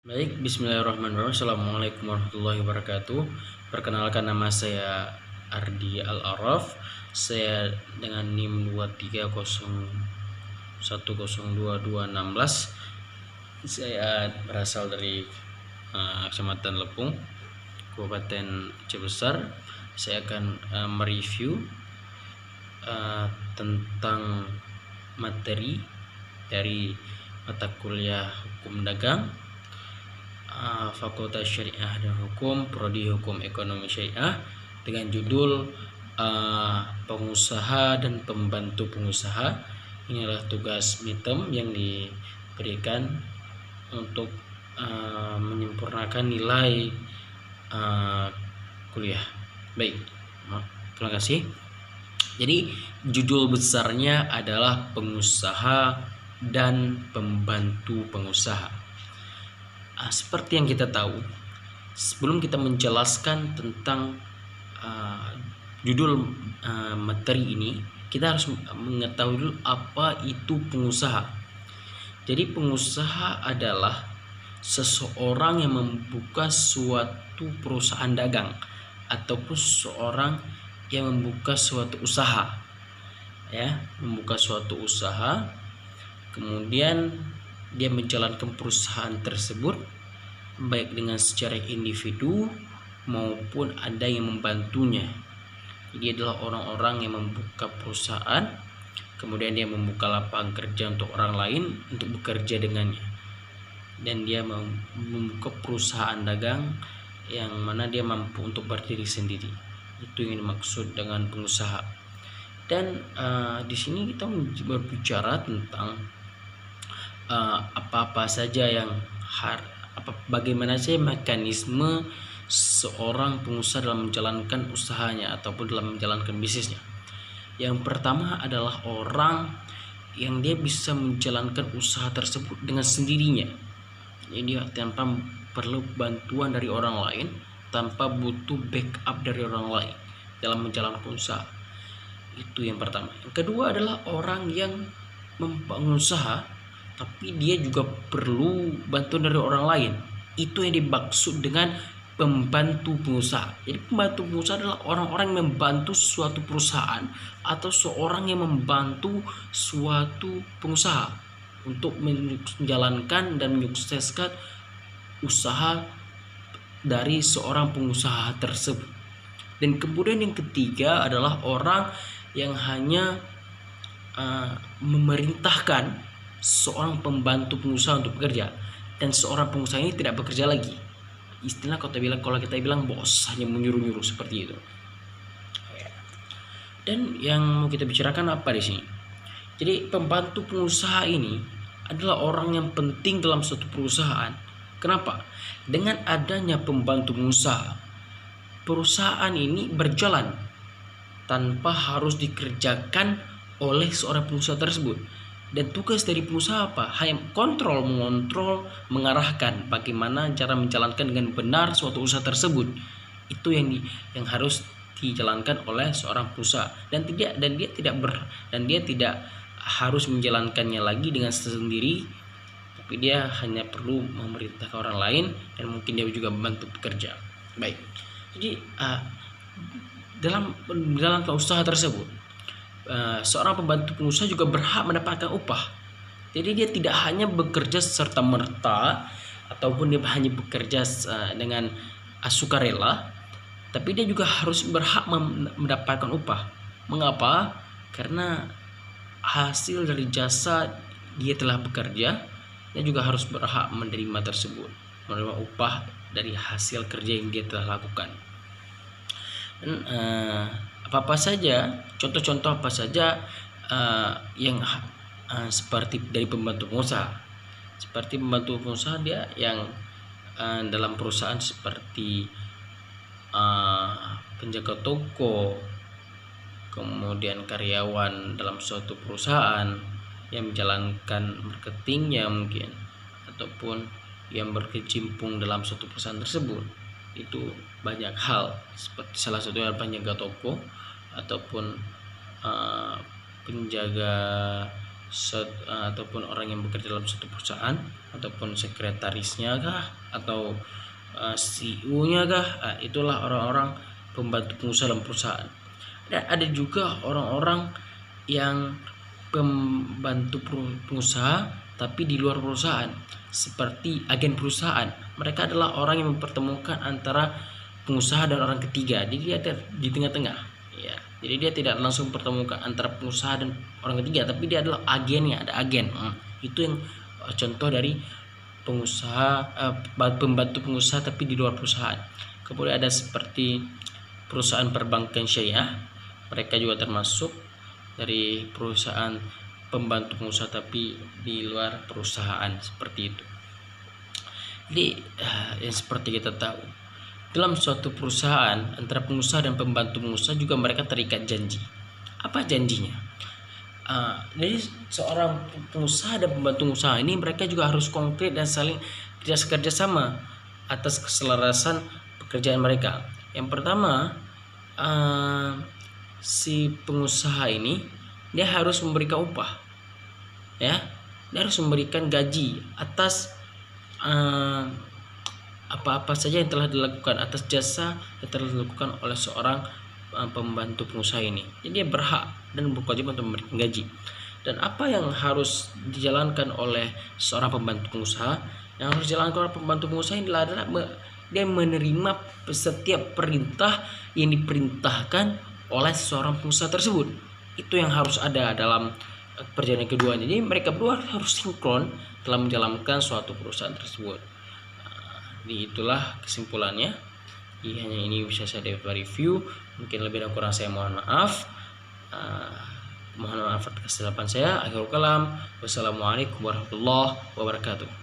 Baik, bismillahirrahmanirrahim. Assalamualaikum warahmatullahi wabarakatuh. Perkenalkan, nama saya Ardi Al-Araf. Saya dengan NIM 230102216. Saya berasal dari Kecamatan Lepung, Kabupaten Aceh Besar. Saya akan mereview tentang materi dari mata kuliah Hukum Dagang, Fakultas Syariah dan Hukum, Prodi Hukum Ekonomi Syariah, dengan judul pengusaha dan pembantu pengusaha. Inilah tugas midterm yang diberikan untuk menyempurnakan nilai kuliah. Baik, terima kasih. Jadi judul besarnya adalah pengusaha dan pembantu pengusaha. Seperti yang kita tahu, sebelum kita menjelaskan tentang judul materi ini, kita harus mengetahui dulu apa itu pengusaha. Jadi pengusaha adalah seseorang yang membuka suatu perusahaan dagang ataupun seorang yang membuka suatu usaha, membuka suatu usaha, kemudian dia menjalankan perusahaan tersebut baik dengan secara individu maupun ada yang membantunya. Jadi adalah orang-orang yang membuka perusahaan, kemudian dia membuka lapangan kerja untuk orang lain untuk bekerja dengannya, dan dia membuka perusahaan dagang yang mana dia mampu untuk berdiri sendiri. Itu yang dimaksud dengan pengusaha. Dan di sini kita berbicara tentang apa-apa saja yang bagaimana saja mekanisme seorang pengusaha dalam menjalankan usahanya ataupun dalam menjalankan bisnisnya. Yang pertama adalah orang yang dia bisa menjalankan usaha tersebut dengan sendirinya. Jadi tanpa perlu bantuan dari orang lain, tanpa butuh backup dari orang lain dalam menjalankan usaha. Itu yang pertama. Yang kedua adalah orang yang mempengusaha tapi dia juga perlu bantuan dari orang lain. Itu yang dimaksud dengan pembantu pengusaha. Jadi pembantu pengusaha adalah orang-orang yang membantu suatu perusahaan atau seorang yang membantu suatu pengusaha untuk menjalankan dan menyukseskan usaha dari seorang pengusaha tersebut. Dan kemudian yang ketiga adalah orang yang hanya memerintahkan seorang pembantu pengusaha untuk bekerja, dan seorang pengusaha ini tidak bekerja lagi. Istilah kalau kita bilang bos, hanya menyuruh-nyuruh seperti itu. Dan yang mau kita bicarakan apa di sini? Jadi pembantu pengusaha ini adalah orang yang penting dalam suatu perusahaan. Kenapa? Dengan adanya pembantu pengusaha, perusahaan ini berjalan tanpa harus dikerjakan oleh seorang pengusaha tersebut. Dan tugas dari pengusaha apa? Hanya mengontrol, mengarahkan bagaimana cara menjalankan dengan benar suatu usaha tersebut. Itu yang harus dijalankan oleh seorang pengusaha, dan dia tidak harus menjalankannya lagi dengan sendiri, tapi dia hanya perlu memerintahkan orang lain dan mungkin dia juga membantu bekerja. Baik. Jadi dalam usaha tersebut, seorang pembantu pengusaha juga berhak mendapatkan upah. Jadi dia tidak hanya bekerja serta merta ataupun dia hanya bekerja dengan sukarela, tapi dia juga harus berhak mendapatkan upah. Mengapa? Karena hasil dari jasa dia telah bekerja, dia juga harus berhak menerima upah dari hasil kerja yang dia telah lakukan. Dan contoh-contoh apa saja yang seperti dari pembantu pengusaha. Seperti pembantu pengusaha, dia yang dalam perusahaan seperti penjaga toko, kemudian karyawan dalam suatu perusahaan yang menjalankan marketingnya mungkin, ataupun yang berkecimpung dalam suatu perusahaan tersebut. Itu banyak hal, seperti salah satunya penjaga toko ataupun penjaga ataupun orang yang bekerja dalam suatu perusahaan, ataupun sekretarisnya kah, atau CEO-nya kah. Itulah orang-orang pembantu pengusaha dalam perusahaan. Dan ada juga orang-orang yang pembantu pengusaha tapi di luar perusahaan, seperti agen perusahaan. Mereka adalah orang yang mempertemukan antara pengusaha dan orang ketiga. Jadi dia ada di tengah-tengah, ya. Jadi dia tidak langsung pertemukan antara pengusaha dan orang ketiga, tapi dia adalah agennya, ada agen. Itu yang contoh dari pengusaha, pembantu pengusaha tapi di luar perusahaan. Kemudian ada seperti perusahaan perbankan syariah, mereka juga termasuk dari perusahaan pembantu pengusaha tapi di luar perusahaan, seperti itu. Jadi yang seperti kita tahu, dalam suatu perusahaan antara pengusaha dan pembantu pengusaha juga mereka terikat janji. Apa janjinya? Jadi seorang pengusaha dan pembantu pengusaha ini mereka juga harus konkret dan saling kerja sama atas keselarasan pekerjaan mereka. Yang pertama, si pengusaha ini dia harus memberikan upah, ya. Dia harus memberikan gaji atas apa-apa saja yang telah dilakukan, atas jasa yang telah dilakukan oleh seorang pembantu pengusaha ini. Jadi dia berhak dan berkewajiban untuk memberikan gaji. Dan apa yang harus dijalankan oleh seorang pembantu pengusaha? Yang harus dijalankan oleh pembantu pengusaha ini adalah dia menerima setiap perintah yang diperintahkan oleh seorang pengusaha tersebut. Itu yang harus ada dalam perjalanan keduanya. Jadi mereka berdua harus sinkron dalam menjalankan suatu perusahaan tersebut. Jadi itulah kesimpulannya. Jadi hanya ini bisa saya review. Mungkin lebih dan kurang saya mohon maaf. Mohon maaf atas kesalahan saya. Akhirul kalam. Wassalamualaikum warahmatullahi wabarakatuh.